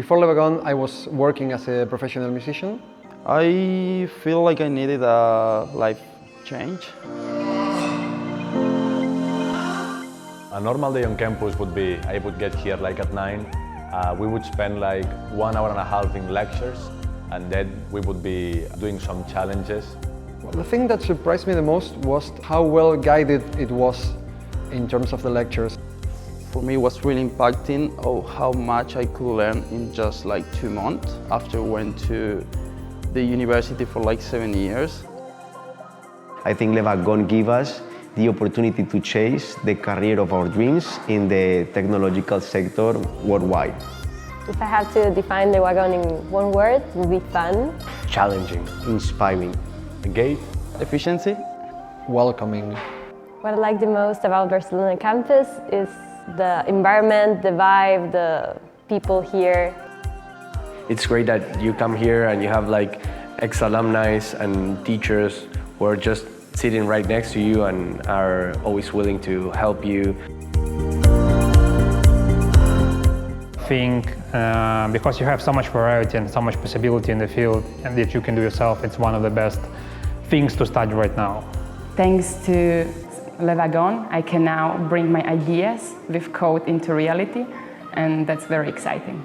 Before Wagon, I was working as a professional musician. I feel like I needed a life change. A normal day on campus would be, I would get here like at 9. We would spend like 1 hour and a half in lectures, and then we would be doing some challenges. Well, the thing that surprised me the most was how well guided it was in terms of the lectures. For me, it was really impacting how much I could learn in just like 2 months after I went to the university for like 7 years. I think Wagon gave us the opportunity to chase the career of our dreams in the technological sector worldwide. If I had to define the Wagon in one word, it would be fun. Challenging, inspiring. Engaged. Efficiency. Welcoming. What I like the most about Barcelona campus is the environment, the vibe, the people here. It's great that you come here and you have like ex-alumni and teachers who are just sitting right next to you and are always willing to help you. I think because you have so much variety and so much possibility in the field and that you can do yourself, it's one of the best things to study right now. Thanks to Wagon, I can now bring my ideas with code into reality, and that's very exciting.